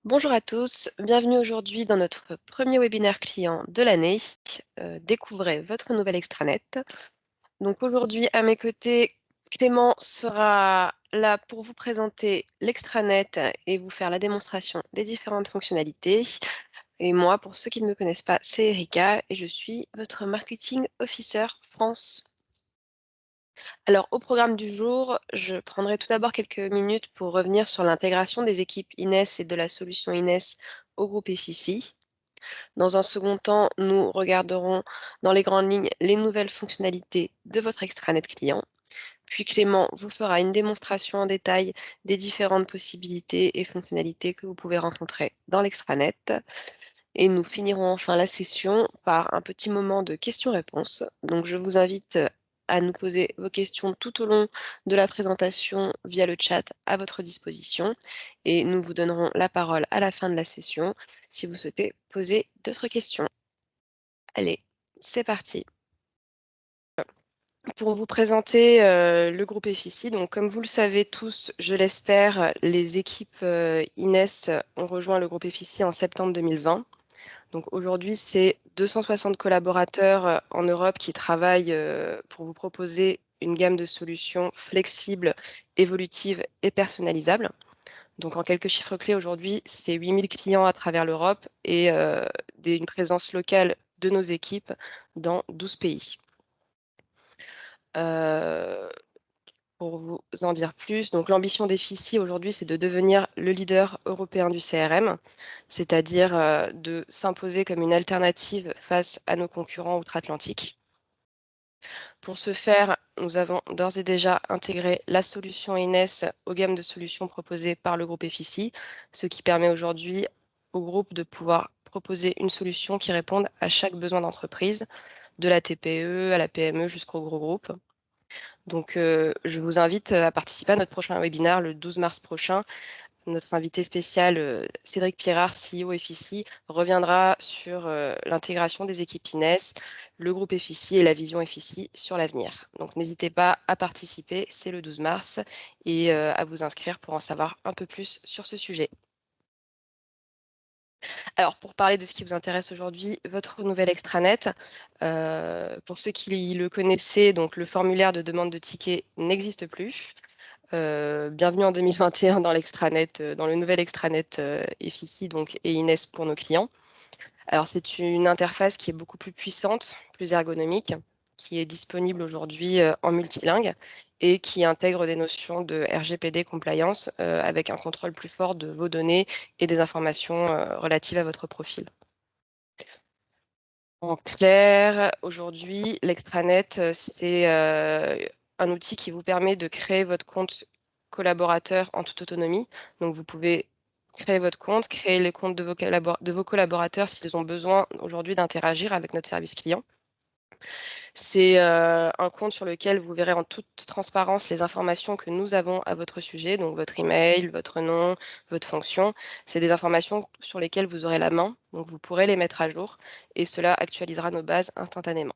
Bonjour à tous, bienvenue aujourd'hui dans notre premier webinaire client de l'année. Découvrez votre nouvelle extranet. Donc aujourd'hui, à mes côtés, Clément sera là pour vous présenter l'extranet et vous faire la démonstration des différentes fonctionnalités. Et moi, pour ceux qui ne me connaissent pas, c'est Erika et je suis votre marketing officer France. Alors, au programme du jour, je prendrai tout d'abord quelques minutes pour revenir sur l'intégration des équipes Inès et de la solution Inès au groupe EFICI. Dans un second temps, nous regarderons dans les grandes lignes les nouvelles fonctionnalités de votre extranet client. Puis Clément vous fera une démonstration en détail des différentes possibilités et fonctionnalités que vous pouvez rencontrer dans l'extranet. Et nous finirons enfin la session par un petit moment de questions-réponses. Donc je vous invite à nous poser vos questions tout au long de la présentation via le chat à votre disposition. Et nous vous donnerons la parole à la fin de la session si vous souhaitez poser d'autres questions. Allez, c'est parti. Pour vous présenter le groupe EFICI, donc comme vous le savez tous, je l'espère, les équipes Inès ont rejoint le groupe EFICI en septembre 2020. Donc aujourd'hui, c'est 260 collaborateurs en Europe qui travaillent pour vous proposer une gamme de solutions flexibles, évolutives et personnalisables. Donc en quelques chiffres clés aujourd'hui, c'est 8000 clients à travers l'Europe et une présence locale de nos équipes dans 12 pays. Euh, pour vous en dire plus, donc l'ambition des FICI aujourd'hui, c'est de devenir le leader européen du CRM, c'est-à-dire de s'imposer comme une alternative face à nos concurrents outre-Atlantique. Pour ce faire, nous avons d'ores et déjà intégré la solution Inès aux gammes de solutions proposées par le groupe EFICI, ce qui permet aujourd'hui au groupe de pouvoir proposer une solution qui réponde à chaque besoin d'entreprise, de la TPE à la PME jusqu'au gros groupe. Donc, je vous invite à participer à notre prochain webinaire le 12 mars prochain. Notre invité spécial, Cédric Pierrard, CEO EFICI, reviendra sur l'intégration des équipes Inès, le groupe EFICI et la vision EFICI sur l'avenir. Donc, n'hésitez pas à participer, c'est le 12 mars, et à vous inscrire pour en savoir un peu plus sur ce sujet. Alors, pour parler de ce qui vous intéresse aujourd'hui, votre nouvelle extranet, pour ceux qui le connaissaient, donc le formulaire de demande de ticket n'existe plus. Bienvenue en 2021 dans l'extranet, dans le nouvel extranet EFICI donc, et Inès pour nos clients. Alors, c'est une interface qui est beaucoup plus puissante, plus ergonomique, qui est disponible aujourd'hui en multilingue et qui intègre des notions de RGPD compliance avec un contrôle plus fort de vos données et des informations relatives à votre profil. En clair, aujourd'hui, l'extranet, c'est un outil qui vous permet de créer votre compte collaborateur en toute autonomie. Donc, vous pouvez créer votre compte, créer les comptes de vos collaborateurs s'ils ont besoin aujourd'hui d'interagir avec notre service client. C'est un compte sur lequel vous verrez en toute transparence les informations que nous avons à votre sujet, donc votre email, votre nom, votre fonction. C'est des informations sur lesquelles vous aurez la main, donc vous pourrez les mettre à jour et cela actualisera nos bases instantanément.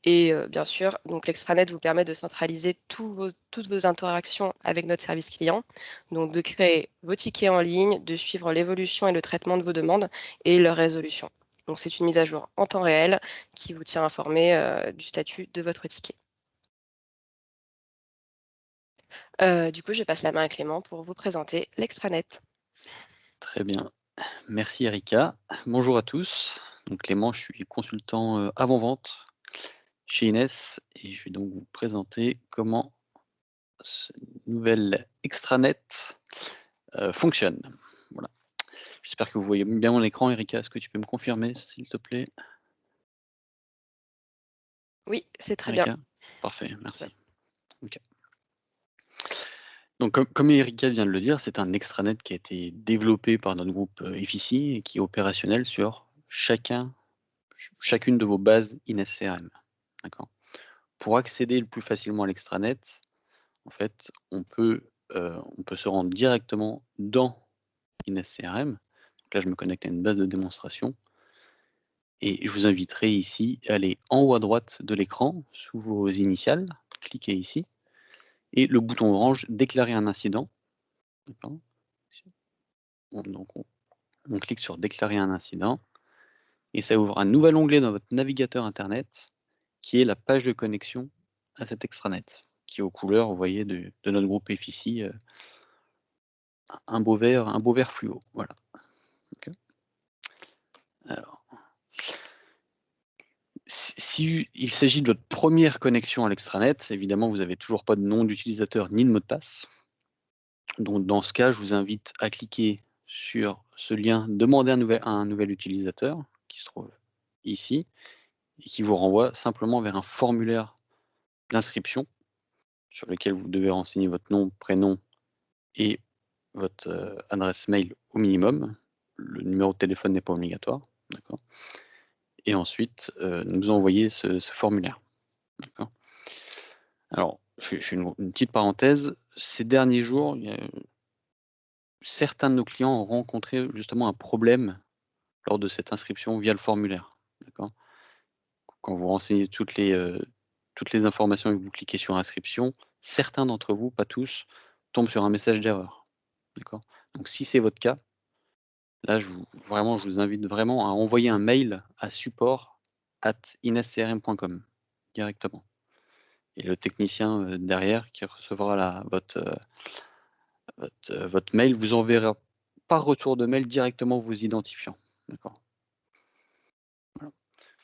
Et bien sûr, donc l'extranet vous permet de centraliser toutes vos interactions avec notre service client, donc de créer vos tickets en ligne, de suivre l'évolution et le traitement de vos demandes et leur résolution. Donc c'est une mise à jour en temps réel qui vous tient informé du statut de votre ticket. Du coup, je passe la main à Clément pour vous présenter l'extranet. Très bien. Merci Erika. Bonjour à tous. Donc Clément, je suis consultant avant-vente chez Inès et je vais donc vous présenter comment ce nouvel extranet fonctionne. Voilà. J'espère que vous voyez bien mon écran, Erika. Est-ce que tu peux me confirmer, s'il te plaît, Oui, c'est très bien. Erika? Parfait, merci. Ok. Donc, comme Erika vient de le dire, c'est un extranet qui a été développé par notre groupe EFICI et qui est opérationnel sur chacune de vos bases Inès CRM. D'accord. Pour accéder le plus facilement à l'extranet, en fait, on peut se rendre directement dans Inès CRM. Donc là, je me connecte à une base de démonstration et je vous inviterai ici à aller en haut à droite de l'écran, sous vos initiales, cliquez ici et le bouton orange «Déclarer un incident». D'accord. On clique sur déclarer un incident et ça ouvre un nouvel onglet dans votre navigateur internet qui est la page de connexion à cet extranet, qui est aux couleurs, vous voyez, de notre groupe FICI, un beau vert fluo, voilà. OK. Alors, si il s'agit de votre première connexion à l'extranet, évidemment, vous avez toujours pas de nom d'utilisateur ni de mot de passe. Donc dans ce cas, je vous invite à cliquer sur ce lien «Demander un nouvel utilisateur» qui se trouve ici et qui vous renvoie simplement vers un formulaire d'inscription sur lequel vous devez renseigner votre nom, prénom et votre, adresse mail au minimum. Le numéro de téléphone n'est pas obligatoire, d'accord? Et ensuite, nous envoyer ce formulaire, d'accord? Alors, je fais une petite parenthèse. Ces derniers jours, il y a certains de nos clients ont rencontré justement un problème lors de cette inscription via le formulaire, d'accord? Quand vous renseignez toutes les informations et que vous cliquez sur inscription, certains d'entre vous, pas tous, tombent sur un message d'erreur, d'accord? Donc si c'est votre cas, là, je vous invite vraiment à envoyer un mail à support@inescrm.com directement et le technicien, derrière qui recevra votre mail vous enverra par retour de mail directement vous identifiant, d'accord? Voilà.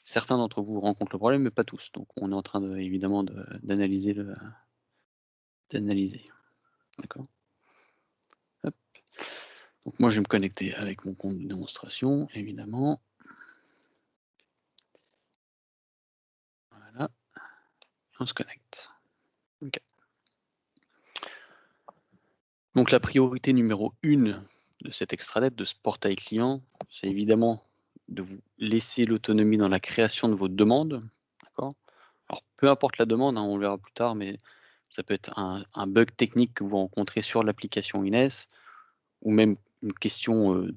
Certains d'entre vous rencontrent le problème, mais pas tous, donc on est en train évidemment d'analyser, d'accord? Hop. Donc moi, je vais me connecter avec mon compte de démonstration, évidemment. Voilà, on se connecte. OK. Donc la priorité numéro 1 de cet extranet, de ce portail client, c'est évidemment de vous laisser l'autonomie dans la création de vos demandes, d'accord? Alors peu importe la demande, hein, on le verra plus tard, mais ça peut être un bug technique que vous rencontrez sur l'application Ines ou même une question,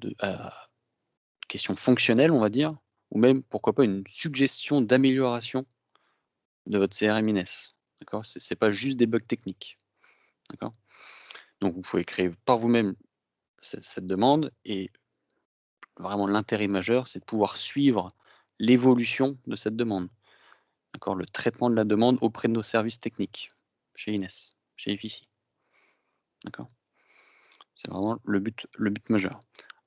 question fonctionnelle, on va dire, ou même pourquoi pas une suggestion d'amélioration de votre CRM Ines, d'accord? C'est pas juste des bugs techniques, d'accord? Donc vous pouvez créer par vous-même cette demande et vraiment l'intérêt majeur, c'est de pouvoir suivre l'évolution de cette demande, d'accord? Le traitement de la demande auprès de nos services techniques, chez Ines, chez FICI, d'accord? C'est vraiment le but majeur.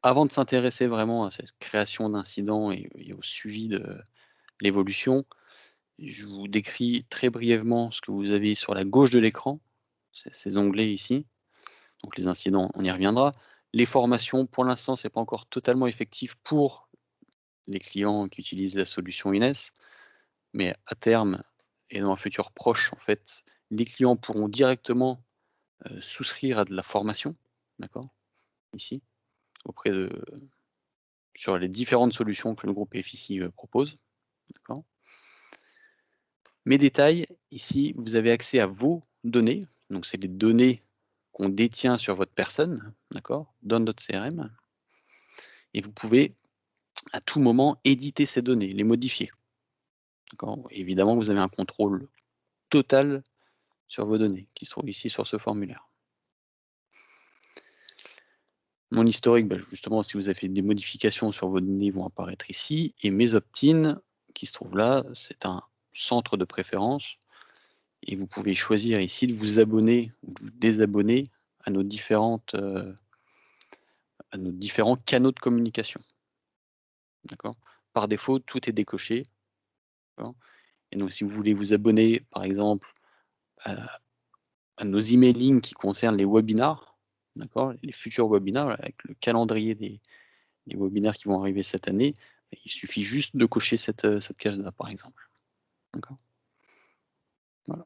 Avant de s'intéresser vraiment à cette création d'incidents et au suivi de l'évolution, je vous décris très brièvement ce que vous avez sur la gauche de l'écran, ces onglets ici. Donc les incidents, on y reviendra. Les formations, pour l'instant, c'est pas encore totalement effectif pour les clients qui utilisent la solution Ines, mais à terme et dans un futur proche, en fait, les clients pourront directement, souscrire à de la formation, d'accord? Ici, auprès de sur les différentes solutions que le groupe FICI, propose, d'accord? Mes détails, ici, vous avez accès à vos données, donc c'est des données qu'on détient sur votre personne, d'accord? Dans notre CRM et vous pouvez à tout moment éditer ces données, les modifier, d'accord? Évidemment, vous avez un contrôle total sur vos données qui se trouvent ici sur ce formulaire. Mon historique, bah, justement, si vous avez fait des modifications sur vos données, vont apparaître ici et mes opt-in qui se trouvent là, c'est un centre de préférence et vous pouvez choisir ici de vous abonner ou de vous désabonner à à nos différents canaux de communication, d'accord? Par défaut, tout est décoché, d'accord? Et donc si vous voulez vous abonner, par exemple, à nos emailing qui concernent les webinars, d'accord? Les futurs webinars avec le calendrier des webinaires qui vont arriver cette année, il suffit juste de cocher cette case-là, par exemple, d'accord? Voilà.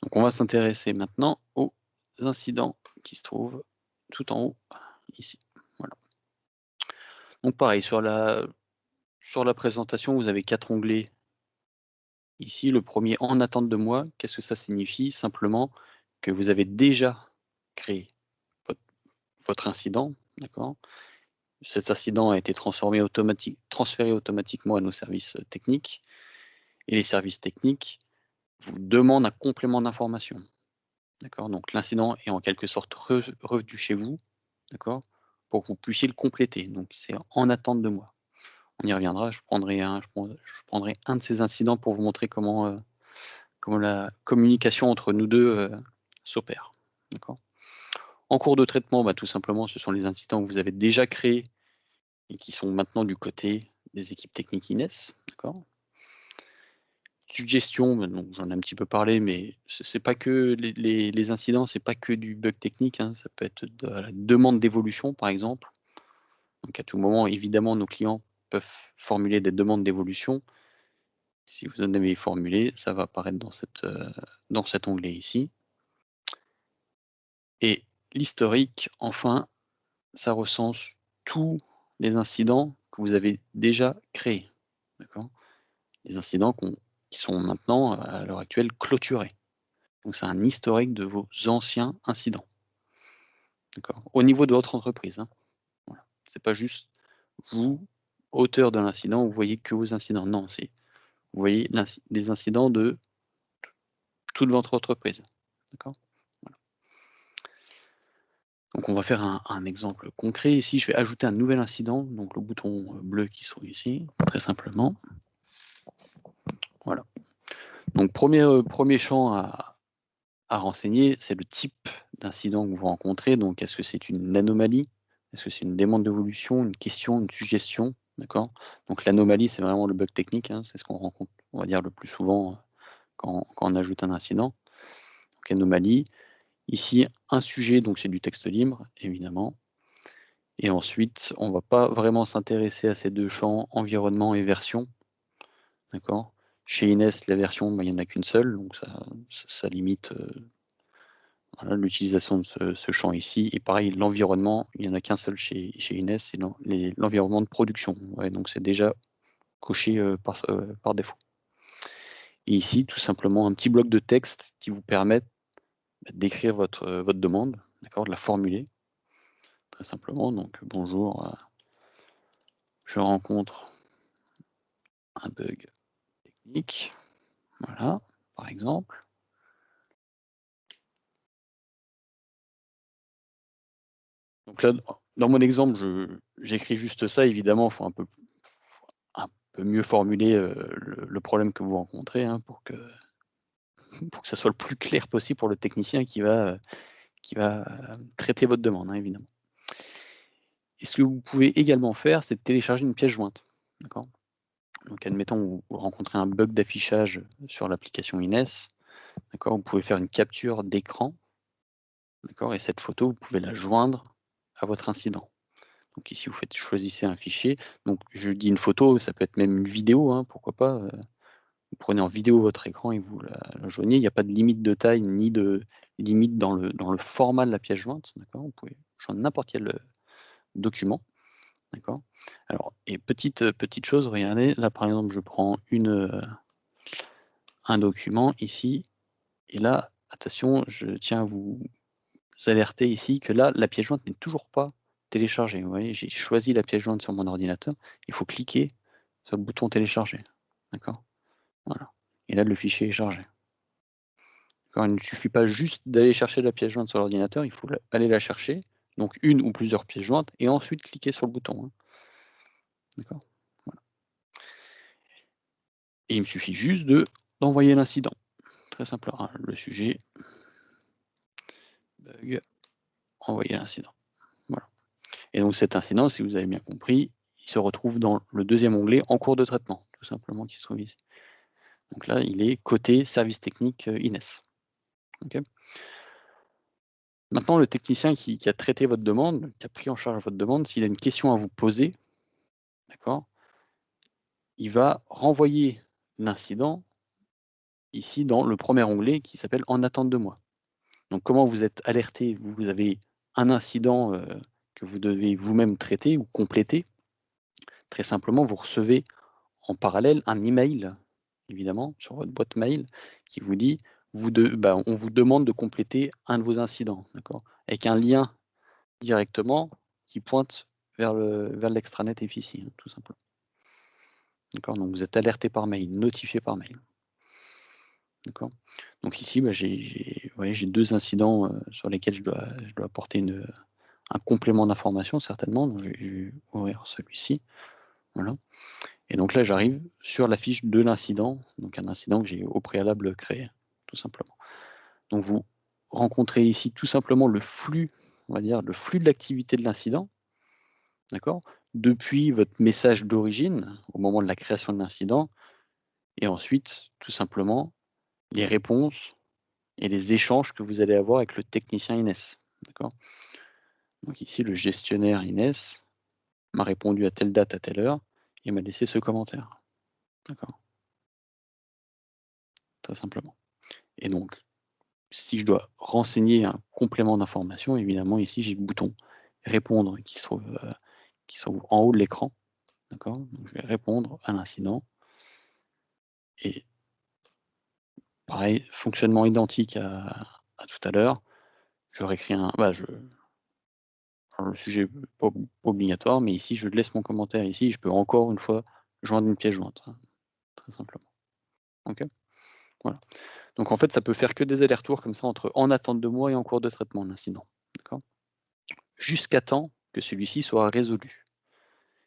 Donc on va s'intéresser maintenant aux incidents qui se trouvent tout en haut, ici. Voilà. Donc pareil, sur la présentation, vous avez 4 onglets ici. Le premier «En attente de moi», qu'est-ce que ça signifie? Simplement que vous avez déjà créé votre votre incident, d'accord? Cet incident a été transféré automatiquement à nos services, techniques et les services techniques vous demandent un complément d'information, d'accord? Donc l'incident est en quelque sorte revenu chez vous, d'accord? pour que vous puissiez le compléter. Donc c'est en attente de moi. On y reviendra, je prendrai un de ces incidents pour vous montrer comment la communication entre nous 2 s'opère. D'accord? En cours de traitement, bah, tout simplement, ce sont les incidents que vous avez déjà créés et qui sont maintenant du côté des équipes techniques Ines, d'accord? Suggestion, bah, donc j'en ai un petit peu parlé, mais c'est pas que les incidents, c'est pas que du bug technique, hein, ça peut être de la demande d'évolution, par exemple. Donc à tout moment, évidemment, nos clients peuvent formuler des demandes d'évolution. Si vous en avez formulé, ça va apparaître dans cet onglet ici. Et l'historique, enfin, ça recense tous les incidents que vous avez déjà créés, d'accord? Les incidents qui sont maintenant, à l'heure actuelle, clôturés. Donc c'est un historique de vos anciens incidents, d'accord? Au niveau de votre entreprise, hein, voilà. C'est pas juste vous, auteur de l'incident, vous voyez que vos incidents. Non, c'est vous voyez les incidents de toute votre entreprise, d'accord? Voilà. Donc on va faire un exemple concret ici. Je vais ajouter un nouvel incident, donc le bouton bleu qui se trouve ici, très simplement. Voilà. Donc premier champ à renseigner, c'est le type d'incident que vous rencontrez. Donc est-ce que c'est une anomalie? Est-ce que c'est une demande d'évolution, une question, une suggestion? D'accord? Donc l'anomalie, c'est vraiment le bug technique, hein, c'est ce qu'on rencontre, on va dire, le plus souvent, quand on ajoute un incident. Donc anomalie. Ici, un sujet, donc c'est du texte libre, évidemment. Et ensuite, on va pas vraiment s'intéresser à ces 2 champs, environnement et version, d'accord? Chez Ines, la version, bah, il y en a qu'une seule, donc ça limite, voilà, l'utilisation de ce champ ici. Et pareil, l'environnement, il y en a qu'un seul chez Ines, c'est l'environnement de production. Ouais, donc c'est déjà coché, par défaut. Et ici, tout simplement, un petit bloc de texte qui vous permet, bah, d'écrire votre demande, d'accord? De la formuler, très simplement. Donc bonjour, je rencontre un bug technique, voilà, par exemple. Donc là, dans mon exemple, j'écris juste ça. Évidemment, il faut un peu mieux formuler, le problème que vous rencontrez, hein, pour que ça soit le plus clair possible pour le technicien qui va traiter votre demande, hein, évidemment. Et ce que vous pouvez également faire, c'est de télécharger une pièce jointe, d'accord? Donc admettons, vous rencontrez un bug d'affichage sur l'application Ines, d'accord? Vous pouvez faire une capture d'écran, d'accord? Et cette photo, vous pouvez la joindre à votre incident. Donc ici, choisissez un fichier. Donc je dis une photo, ça peut être même une vidéo, hein, pourquoi pas. Vous prenez en vidéo votre écran et vous la joignez. Il n'y a pas de limite de taille ni de limite dans le format de la pièce jointe, d'accord? Vous pouvez joindre n'importe quel, document, d'accord? Alors et petite chose, regardez, là par exemple, je prends un document ici et là, attention, je tiens à vous alerter ici que là, la pièce jointe n'est toujours pas téléchargée. Vous voyez, j'ai choisi la pièce jointe sur mon ordinateur, il faut cliquer sur le bouton télécharger, d'accord? Voilà et là, le fichier est chargé. D'accord, il ne suffit pas juste d'aller chercher la pièce jointe sur l'ordinateur, il faut aller la chercher, donc une ou plusieurs pièces jointes et ensuite cliquer sur le bouton, hein. D'accord? Voilà et il me suffit juste d'envoyer l'incident. Très simple, hein, le sujet, bug, envoyer l'incident. Voilà et donc cet incident, si vous avez bien compris, il se retrouve dans le deuxième onglet en cours de traitement, tout simplement, qui se trouve ici. Donc là, il est côté service technique, Ines. OK? Maintenant, le technicien qui a traité votre demande, qui a pris en charge votre demande, s'il a une question à vous poser, d'accord? Il va renvoyer l'incident ici dans le premier onglet qui s'appelle «En attente de moi». Donc comment vous êtes alerté? Vous avez un incident, que vous devez vous-même traiter ou compléter. Très simplement, vous recevez en parallèle un email, évidemment, sur votre boîte mail qui vous dit: «On vous demande de compléter un de vos incidents», d'accord? Avec un lien directement qui pointe vers l'extranet Efficie, hein, tout simplement. D'accord? Donc vous êtes alerté par mail, notifié par mail. D'accord. Donc ici, bah, j'ai 2 incidents, sur lesquels je dois apporter un complément d'information certainement, donc je vais ouvrir celui-ci, voilà. Et donc là, j'arrive sur la fiche de l'incident, donc un incident que j'ai au préalable créé, tout simplement. Donc vous rencontrez ici tout simplement le flux, on va dire, le flux de l'activité de l'incident, d'accord? Depuis votre message d'origine, au moment de la création de l'incident, et ensuite, tout simplement, les réponses et les échanges que vous allez avoir avec le technicien Inès, d'accord? Donc ici, le gestionnaire Inès m'a répondu à telle date, à telle heure, et m'a laissé ce commentaire, d'accord? Très simplement. Et donc, si je dois renseigner un complément d'information, évidemment, ici, j'ai le bouton «Répondre» qui se trouve en haut de l'écran, d'accord? Donc je vais répondre à l'incident et pareil, fonctionnement identique à tout à l'heure. Je réécris alors le sujet pas obligatoire, mais ici, je laisse mon commentaire ici, je peux encore une fois joindre une pièce jointe, hein, très simplement. OK? Voilà. Donc en fait, ça peut faire que des allers-retours comme ça entre en attente de moi et en cours de traitement l'incident, d'accord? Jusqu'à temps que celui-ci soit résolu.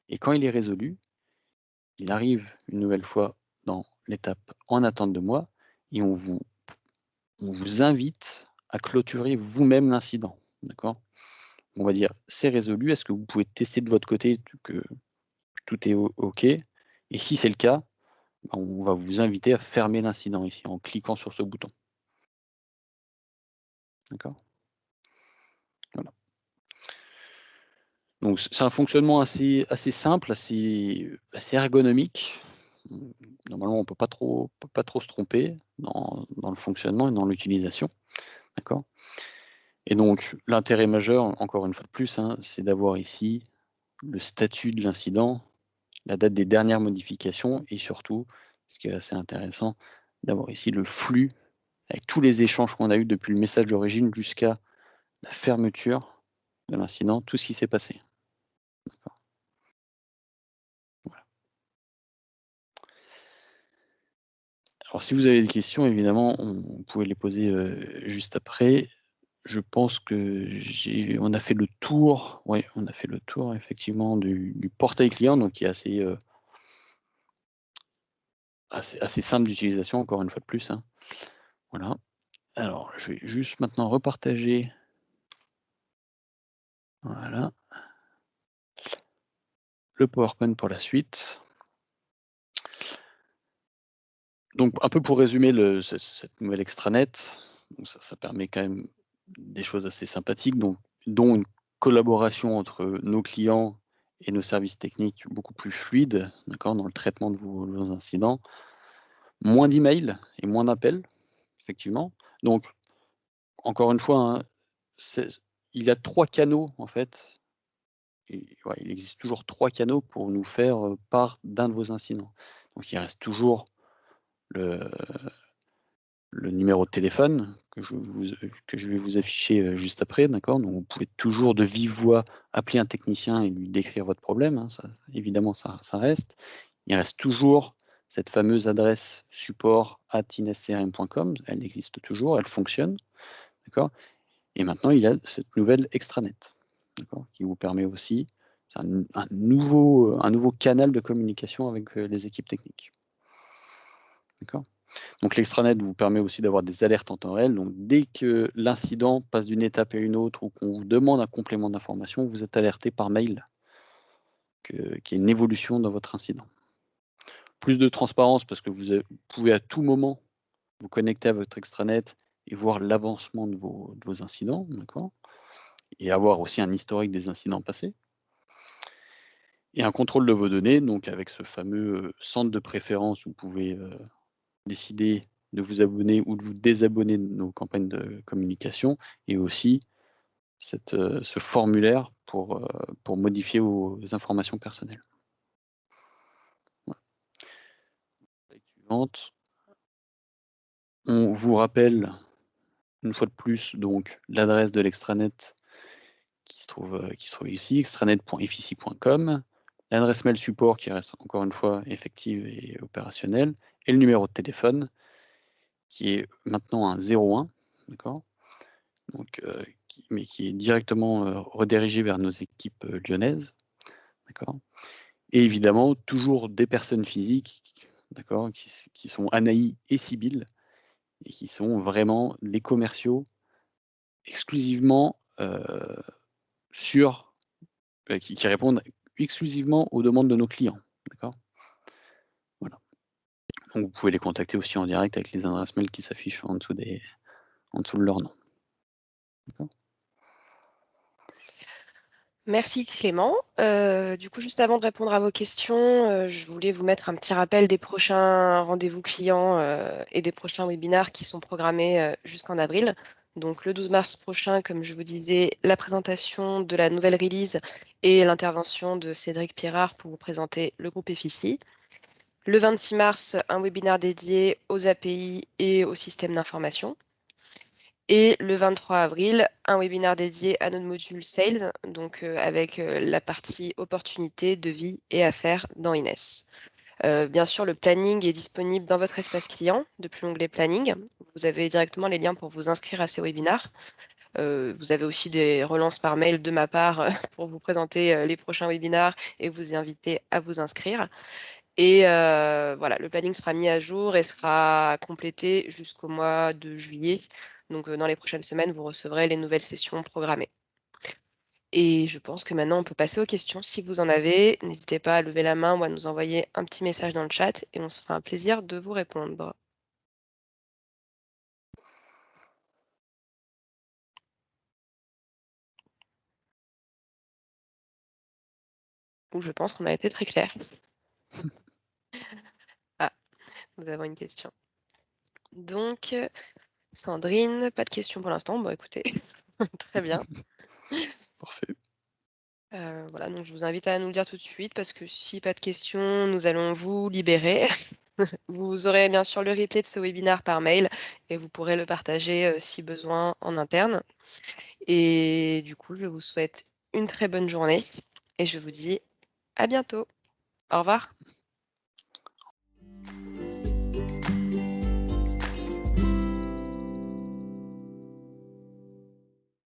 Et quand il est résolu, il arrive une nouvelle fois dans l'étape en attente de moi et on vous invite à clôturer vous-même l'incident, d'accord? On va dire: «C'est résolu, est-ce que vous pouvez tester de votre côté que tout est OK?» Et si c'est le cas, ben, on va vous inviter à fermer l'incident ici en cliquant sur ce bouton, d'accord? Voilà. Donc c'est un fonctionnement assez simple, assez ergonomique. Mmh, normalement, on peut pas trop se tromper dans le fonctionnement et dans l'utilisation, d'accord? Et donc l'intérêt majeur, encore une fois de plus, hein, c'est d'avoir ici le statut de l'incident, la date des dernières modifications et surtout, ce qui est assez intéressant, d'avoir ici le flux avec tous les échanges qu'on a eus depuis le message d'origine jusqu'à la fermeture de l'incident, tout ce qui s'est passé. D'accord, voilà. Alors si vous avez des questions, évidemment, on pouvez les poser, juste après. Je pense que j'ai on a fait le tour, ouais, on a fait le tour effectivement du portail client, donc qui est assez simple d'utilisation encore une fois de plus, hein. Voilà. Alors je vais juste maintenant repartager, voilà, le PowerPoint pour la suite. Donc un peu pour résumer cette nouvelle extranet, donc ça permet quand même des choses assez sympathiques, donc dont une collaboration entre nos clients et nos services techniques beaucoup plus fluide, d'accord, dans le traitement de vos incidents. Moins d'emails et moins d'appels, effectivement. Donc encore une fois, hein, c'est il y a 3 canaux en fait et ouais, il existe toujours 3 canaux pour nous faire, part d'un de vos incidents. Donc il reste toujours le le numéro de téléphone que je vais vous afficher, juste après, d'accord? Donc vous pouvez toujours de vive voix appeler un technicien et lui décrire votre problème, hein, ça évidemment ça reste. Il reste toujours cette fameuse adresse support@inescrm.com, elle existe toujours, elle fonctionne, d'accord? Et maintenant il y a cette nouvelle extranet, d'accord? Qui vous permet aussi c'est un nouveau canal de communication avec, les équipes techniques, d'accord? Donc l'extranet vous permet aussi d'avoir des alertes en temps réel. Donc dès que l'incident passe d'une étape à une autre ou qu'on vous demande un complément d'information, vous êtes alerté par mail qu'il y a une évolution dans votre incident. Plus de transparence parce que vous pouvez à tout moment vous connecter à votre extranet et voir l'avancement de vos incidents, d'accord? Et avoir aussi un historique des incidents passés. Et un contrôle de vos données, donc avec ce fameux centre de préférence, vous pouvez décider de vous abonner ou de vous désabonner de nos campagnes de communication et aussi ce formulaire pour modifier vos informations personnelles. Voilà. Slide suivante. On vous rappelle une fois de plus donc l'adresse de l'extranet qui se trouve ici, extranet.efficie.com, l'adresse mail support qui reste encore une fois effective et opérationnelle et le numéro de téléphone qui est maintenant un 01, d'accord? Donc qui est directement, redirigé vers nos équipes, lyonnaises, d'accord? Et évidemment, toujours des personnes physiques, d'accord? Qui sont Anaï et Sibylle et qui sont vraiment les commerciaux exclusivement, sur qui répondent exclusivement aux demandes de nos clients, d'accord? Voilà. Donc vous pouvez les contacter aussi en direct avec les adresses mail qui s'affichent en dessous de leur nom, d'accord? Merci Clément. Du coup, juste avant de répondre à vos questions, je voulais vous mettre un petit rappel des prochains rendez-vous clients, et des prochains webinaires qui sont programmés, jusqu'en avril. Donc le 12 mars prochain, comme je vous disais, la présentation de la nouvelle release et l'intervention de Cédric Pirard pour vous présenter le groupe EFICI. Le 26 mars, un webinaire dédié aux API et aux systèmes d'information. Et le 23 avril, un webinaire dédié à notre module Sales, donc avec la partie opportunités, devis et affaires dans Ines. Bien sûr, le planning est disponible dans votre espace client depuis l'onglet Planning. Vous avez directement les liens pour vous inscrire à ces webinaires. Vous avez aussi des relances par mail de ma part pour vous présenter les prochains webinaires et vous inviter à vous inscrire. Et voilà, le planning sera mis à jour et sera complété jusqu'au mois de juillet. Donc, dans les prochaines semaines, vous recevrez les nouvelles sessions programmées. Et je pense que maintenant, on peut passer aux questions. Si vous en avez, n'hésitez pas à lever la main ou à nous envoyer un petit message dans le chat et on se fera un plaisir de vous répondre. Ou je pense qu'on a été très clair. Ah, nous avons une question. Donc, Sandrine, pas de question pour l'instant. Bon, écoutez, très bien. Parfait. Voilà, donc je vous invite à nous le dire tout de suite parce que si pas de questions, nous allons vous libérer. Vous aurez bien sûr le replay de ce webinaire par mail et vous pourrez le partager si besoin en interne. Et du coup, je vous souhaite une très bonne journée et je vous dis à bientôt. Au revoir.